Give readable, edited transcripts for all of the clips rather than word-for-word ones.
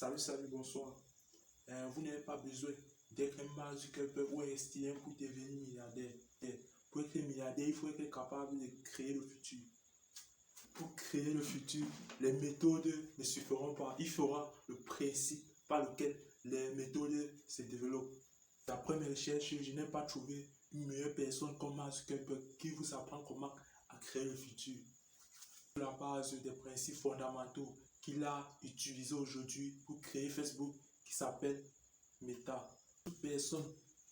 Salut, bonsoir. Vous n'avez pas besoin d'être un Mark Zuckerberg ou Einstein pour devenir milliardaire. Pour être milliardaire, il faut être capable de créer le futur. Pour créer le futur, les méthodes ne suffiront pas. Il faudra le principe par lequel les méthodes se développent. D'après mes recherches, je n'ai pas trouvé une meilleure personne comme Mark Zuckerberg qui vous apprend comment à créer le futur. Sur la base des principes fondamentaux qu'il a utilisés aujourd'hui pour créer Facebook, qui s'appelle Meta. Une personne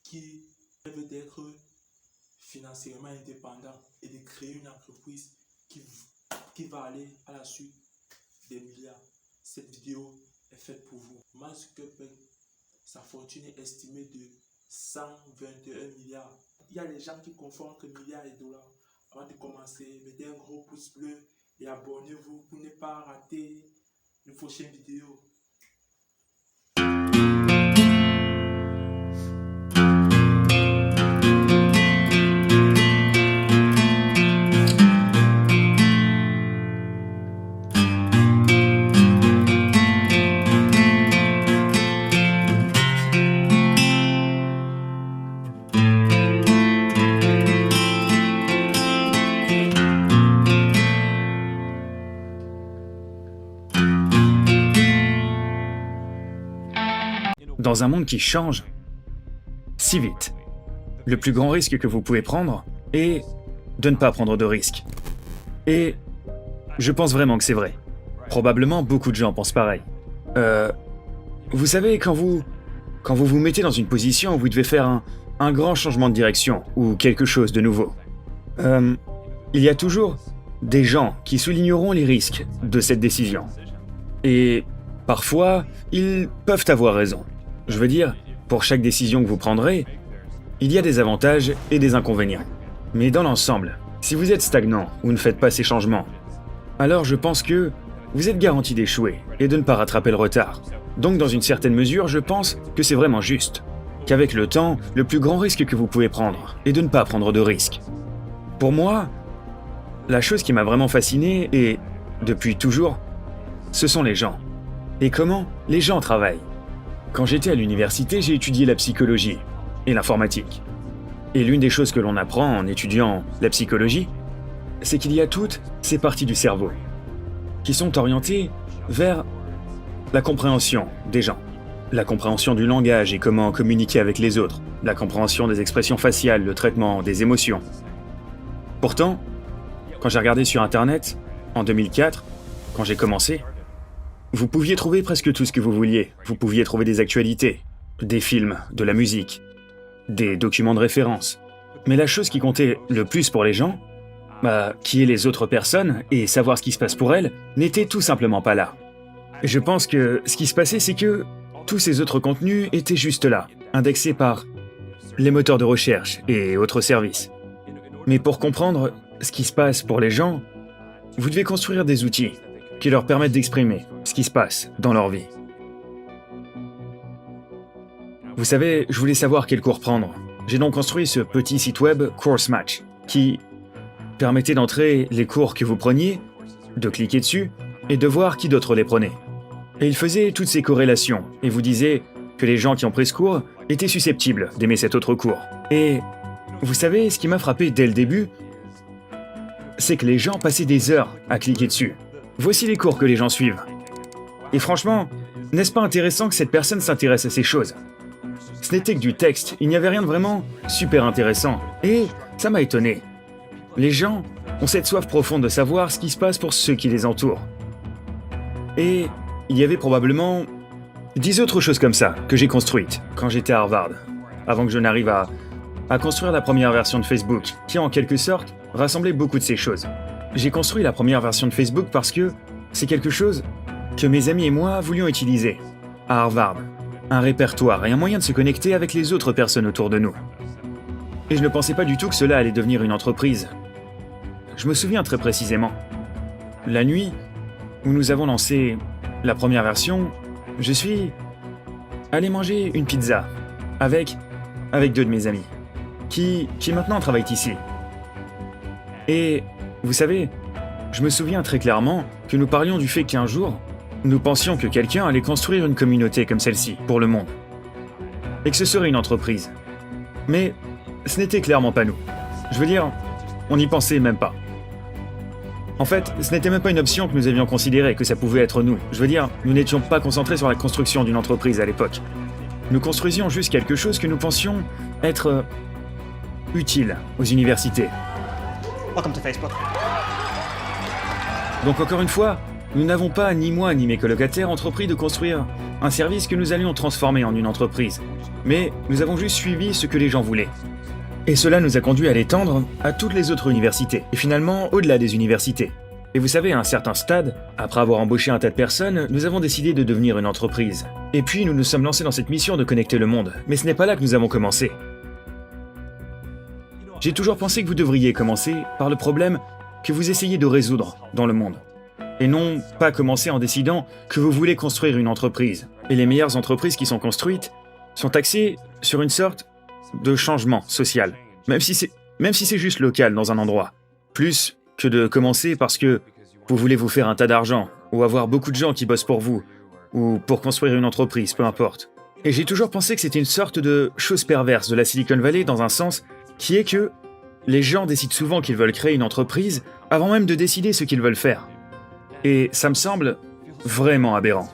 qui rêve d'être financièrement indépendant et de créer une entreprise qui va aller à la suite des milliards. Cette vidéo est faite pour vous. Mark Zuckerberg, sa fortune est estimée de 121 milliards. Il y a des gens qui confondent entre milliards et dollars. Avant de commencer, mettez un gros pouce bleu et abonnez-vous pour ne pas rater une prochaine vidéo. Dans un monde qui change si vite, le plus grand risque que vous pouvez prendre est de ne pas prendre de risques. Et je pense vraiment que c'est vrai. Probablement beaucoup de gens pensent pareil. Vous savez, quand vous vous mettez dans une position où vous devez faire un grand changement de direction ou quelque chose de nouveau, il y a toujours des gens qui souligneront les risques de cette décision. Et parfois, ils peuvent avoir raison. Je veux dire, pour chaque décision que vous prendrez, il y a des avantages et des inconvénients. Mais dans l'ensemble, si vous êtes stagnant ou ne faites pas ces changements, alors je pense que vous êtes garanti d'échouer et de ne pas rattraper le retard. Donc dans une certaine mesure, je pense que c'est vraiment juste. Qu'avec le temps, le plus grand risque que vous pouvez prendre est de ne pas prendre de risques. Pour moi, la chose qui m'a vraiment fasciné, et depuis toujours, ce sont les gens. Et comment les gens travaillent. Quand j'étais à l'université, j'ai étudié la psychologie et l'informatique. Et l'une des choses que l'on apprend en étudiant la psychologie, c'est qu'il y a toutes ces parties du cerveau qui sont orientées vers la compréhension des gens, la compréhension du langage et comment communiquer avec les autres, la compréhension des expressions faciales, le traitement des émotions. Pourtant, quand j'ai regardé sur Internet, en 2004, quand j'ai commencé, vous pouviez trouver presque tout ce que vous vouliez. Vous pouviez trouver des actualités, des films, de la musique, des documents de référence. Mais la chose qui comptait le plus pour les gens, qui est les autres personnes et savoir ce qui se passe pour elles, n'était tout simplement pas là. Je pense que ce qui se passait, c'est que tous ces autres contenus étaient juste là, indexés par les moteurs de recherche et autres services. Mais pour comprendre ce qui se passe pour les gens, vous devez construire des outils qui leur permettent d'exprimer ce qui se passe dans leur vie. Vous savez, je voulais savoir quel cours prendre. J'ai donc construit ce petit site web Course Match, qui permettait d'entrer les cours que vous preniez, de cliquer dessus, et de voir qui d'autre les prenait. Et il faisait toutes ces corrélations, et vous disait que les gens qui ont pris ce cours étaient susceptibles d'aimer cet autre cours. Et vous savez, ce qui m'a frappé dès le début, c'est que les gens passaient des heures à cliquer dessus. Voici les cours que les gens suivent. Et franchement, n'est-ce pas intéressant que cette personne s'intéresse à ces choses? Ce n'était que du texte, il n'y avait rien de vraiment super intéressant. Et ça m'a étonné. Les gens ont cette soif profonde de savoir ce qui se passe pour ceux qui les entourent. Et il y avait probablement 10 autres choses comme ça que j'ai construites quand j'étais à Harvard, avant que je n'arrive à construire la première version de Facebook, qui en quelque sorte rassemblait beaucoup de ces choses. J'ai construit la première version de Facebook parce que c'est quelque chose que mes amis et moi voulions utiliser à Harvard. Un répertoire et un moyen de se connecter avec les autres personnes autour de nous. Et je ne pensais pas du tout que cela allait devenir une entreprise. Je me souviens très précisément. La nuit où nous avons lancé la première version, je suis allé manger une pizza avec 2 de mes amis qui maintenant travaillent ici. Et vous savez, je me souviens très clairement que nous parlions du fait qu'un jour, nous pensions que quelqu'un allait construire une communauté comme celle-ci pour le monde. Et que ce serait une entreprise. Mais ce n'était clairement pas nous. Je veux dire, on n'y pensait même pas. En fait, ce n'était même pas une option que nous avions considérée, que ça pouvait être nous. Je veux dire, nous n'étions pas concentrés sur la construction d'une entreprise à l'époque. Nous construisions juste quelque chose que nous pensions être utile aux universités. Welcome to Facebook. Donc encore une fois, nous n'avons pas, ni moi ni mes colocataires, entrepris de construire un service que nous allions transformer en une entreprise. Mais nous avons juste suivi ce que les gens voulaient. Et cela nous a conduit à l'étendre à toutes les autres universités, et finalement au-delà des universités. Et vous savez, à un certain stade, après avoir embauché un tas de personnes, nous avons décidé de devenir une entreprise. Et puis nous nous sommes lancés dans cette mission de connecter le monde. Mais ce n'est pas là que nous avons commencé. J'ai toujours pensé que vous devriez commencer par le problème que vous essayez de résoudre dans le monde. Et non pas commencer en décidant que vous voulez construire une entreprise. Et les meilleures entreprises qui sont construites sont axées sur une sorte de changement social, même si c'est juste local dans un endroit, plus que de commencer parce que vous voulez vous faire un tas d'argent, ou avoir beaucoup de gens qui bossent pour vous, ou pour construire une entreprise, peu importe. Et j'ai toujours pensé que c'était une sorte de chose perverse de la Silicon Valley dans un sens qui est que les gens décident souvent qu'ils veulent créer une entreprise avant même de décider ce qu'ils veulent faire. Et ça me semble vraiment aberrant.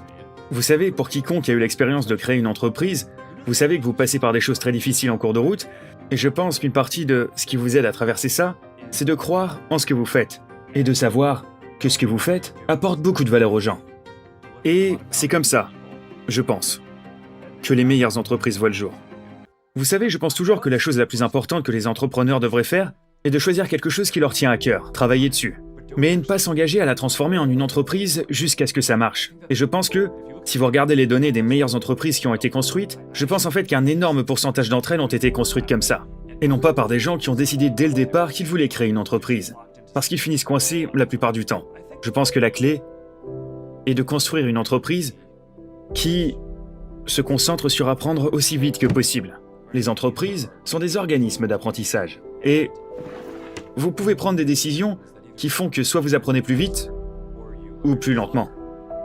Vous savez, pour quiconque a eu l'expérience de créer une entreprise, vous savez que vous passez par des choses très difficiles en cours de route, et je pense qu'une partie de ce qui vous aide à traverser ça, c'est de croire en ce que vous faites, et de savoir que ce que vous faites apporte beaucoup de valeur aux gens. Et c'est comme ça, je pense, que les meilleures entreprises voient le jour. Vous savez, je pense toujours que la chose la plus importante que les entrepreneurs devraient faire est de choisir quelque chose qui leur tient à cœur, travailler dessus, mais ne pas s'engager à la transformer en une entreprise jusqu'à ce que ça marche. Et je pense que, si vous regardez les données des meilleures entreprises qui ont été construites, je pense en fait qu'un énorme pourcentage d'entre elles ont été construites comme ça. Et non pas par des gens qui ont décidé dès le départ qu'ils voulaient créer une entreprise. Parce qu'ils finissent coincés la plupart du temps. Je pense que la clé est de construire une entreprise qui se concentre sur apprendre aussi vite que possible. Les entreprises sont des organismes d'apprentissage. Et vous pouvez prendre des décisions qui font que soit vous apprenez plus vite, ou plus lentement.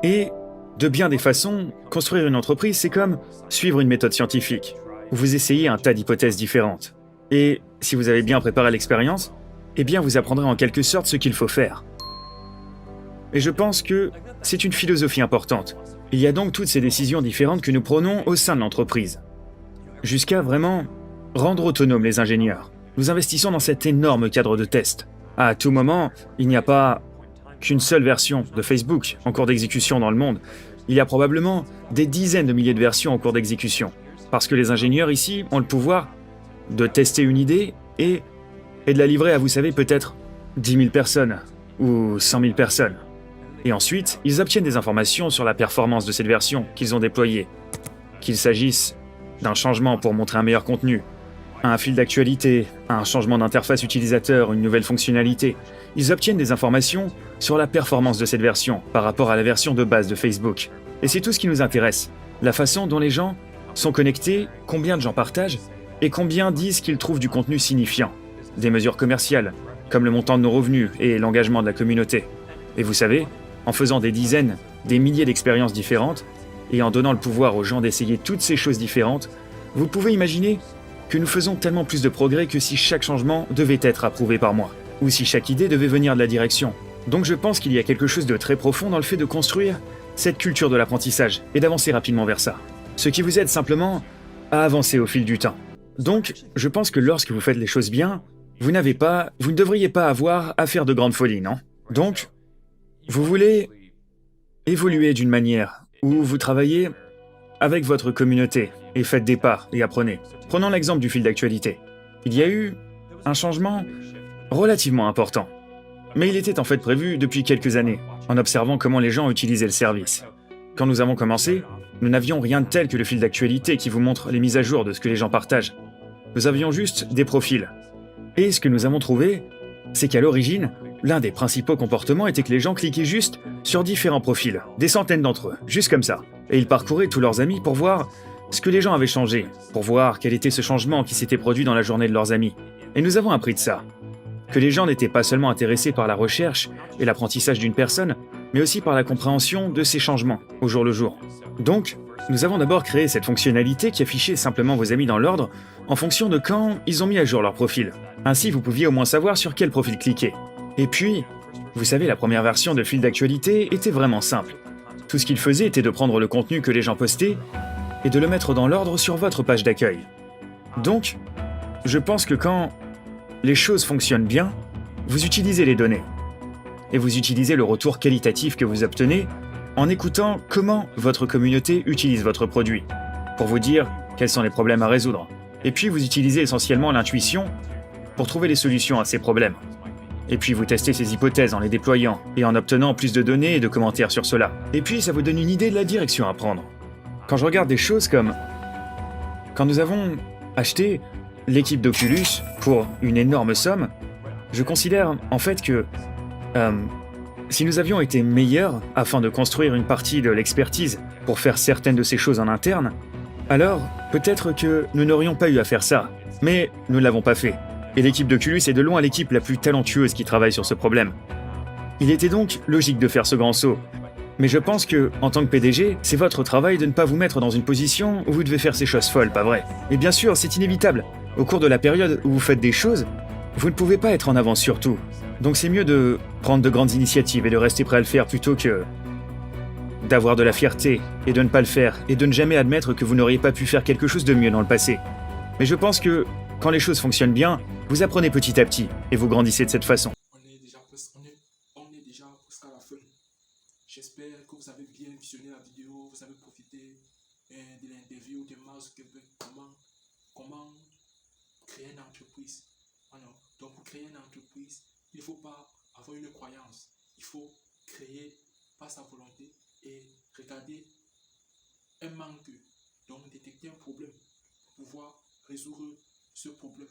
Et de bien des façons, construire une entreprise, c'est comme suivre une méthode scientifique, où vous essayez un tas d'hypothèses différentes. Et si vous avez bien préparé l'expérience, eh bien vous apprendrez en quelque sorte ce qu'il faut faire. Et je pense que c'est une philosophie importante. Il y a donc toutes ces décisions différentes que nous prenons au sein de l'entreprise. Jusqu'à vraiment rendre autonomes les ingénieurs. Nous investissons dans cet énorme cadre de test. À tout moment, il n'y a pas qu'une seule version de Facebook en cours d'exécution dans le monde. Il y a probablement des dizaines de milliers de versions en cours d'exécution. Parce que les ingénieurs ici ont le pouvoir de tester une idée et de la livrer à, vous savez, peut-être 10 000 personnes ou 100 000 personnes. Et ensuite, ils obtiennent des informations sur la performance de cette version qu'ils ont déployée. Qu'il s'agisse d'un changement pour montrer un meilleur contenu, un fil d'actualité, un changement d'interface utilisateur, une nouvelle fonctionnalité. Ils obtiennent des informations sur la performance de cette version par rapport à la version de base de Facebook. Et c'est tout ce qui nous intéresse. La façon dont les gens sont connectés, combien de gens partagent, et combien disent qu'ils trouvent du contenu signifiant. Des mesures commerciales, comme le montant de nos revenus et l'engagement de la communauté. Et vous savez, en faisant des dizaines, des milliers d'expériences différentes, et en donnant le pouvoir aux gens d'essayer toutes ces choses différentes, vous pouvez imaginer que nous faisons tellement plus de progrès que si chaque changement devait être approuvé par moi, ou si chaque idée devait venir de la direction. Donc je pense qu'il y a quelque chose de très profond dans le fait de construire cette culture de l'apprentissage et d'avancer rapidement vers ça. Ce qui vous aide simplement à avancer au fil du temps. Donc, je pense que lorsque vous faites les choses bien, vous ne devriez pas avoir à faire de grandes folies, non? Donc, vous voulez évoluer d'une manière où vous travaillez avec votre communauté et faites des pas et apprenez. Prenons l'exemple du fil d'actualité. Il y a eu un changement relativement important. Mais il était en fait prévu depuis quelques années, en observant comment les gens utilisaient le service. Quand nous avons commencé, nous n'avions rien de tel que le fil d'actualité qui vous montre les mises à jour de ce que les gens partagent. Nous avions juste des profils. Et ce que nous avons trouvé, c'est qu'à l'origine, l'un des principaux comportements était que les gens cliquaient juste sur différents profils, des centaines d'entre eux, juste comme ça. Et ils parcouraient tous leurs amis pour voir ce que les gens avaient changé, pour voir quel était ce changement qui s'était produit dans la journée de leurs amis. Et nous avons appris de ça. Que les gens n'étaient pas seulement intéressés par la recherche et l'apprentissage d'une personne, mais aussi par la compréhension de ces changements au jour le jour. Donc, nous avons d'abord créé cette fonctionnalité qui affichait simplement vos amis dans l'ordre en fonction de quand ils ont mis à jour leur profil. Ainsi, vous pouviez au moins savoir sur quel profil cliquer. Et puis, vous savez, la première version de fil d'actualité était vraiment simple. Tout ce qu'il faisait était de prendre le contenu que les gens postaient et de le mettre dans l'ordre sur votre page d'accueil. Donc, je pense que quand les choses fonctionnent bien, vous utilisez les données. Et vous utilisez le retour qualitatif que vous obtenez en écoutant comment votre communauté utilise votre produit, pour vous dire quels sont les problèmes à résoudre. Et puis vous utilisez essentiellement l'intuition pour trouver les solutions à ces problèmes. Et puis vous testez ces hypothèses en les déployant et en obtenant plus de données et de commentaires sur cela. Et puis ça vous donne une idée de la direction à prendre. Quand je regarde des choses comme quand nous avons acheté l'équipe d'Oculus pour une énorme somme, je considère en fait que si nous avions été meilleurs afin de construire une partie de l'expertise pour faire certaines de ces choses en interne, alors peut-être que nous n'aurions pas eu à faire ça. Mais nous ne l'avons pas fait. Et l'équipe d'Oculus est de loin l'équipe la plus talentueuse qui travaille sur ce problème. Il était donc logique de faire ce grand saut. Mais je pense que, en tant que PDG, c'est votre travail de ne pas vous mettre dans une position où vous devez faire ces choses folles, pas vrai? Et bien sûr, c'est inévitable. Au cours de la période où vous faites des choses, vous ne pouvez pas être en avance sur tout. Donc c'est mieux de prendre de grandes initiatives et de rester prêt à le faire plutôt que d'avoir de la fierté et de ne pas le faire et de ne jamais admettre que vous n'auriez pas pu faire quelque chose de mieux dans le passé. Mais je pense que quand les choses fonctionnent bien, vous apprenez petit à petit et vous grandissez de cette façon. On est déjà presque à la fin. J'espère que vous avez bien visionné la vidéo, vous avez profité de l'interview de Mark Zuckerberg. Comment créer une entreprise. Alors, donc pour créer une entreprise, il ne faut pas avoir une croyance. Il faut créer par sa volonté et regarder un manque. Donc détecter un problème pour pouvoir résoudre ce problème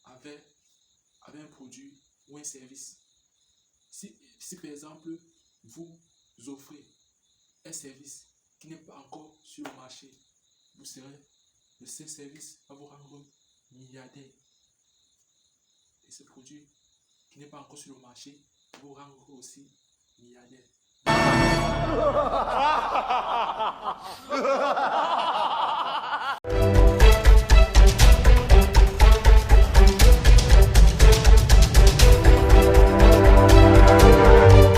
avec un produit ou un service. Si par exemple, vous offrez un service qui n'est pas encore sur le marché, vous serez le seul service à vous rendre milliardaire. Et ce produit qui n'est pas encore sur le marché vous rendre aussi milliardaire.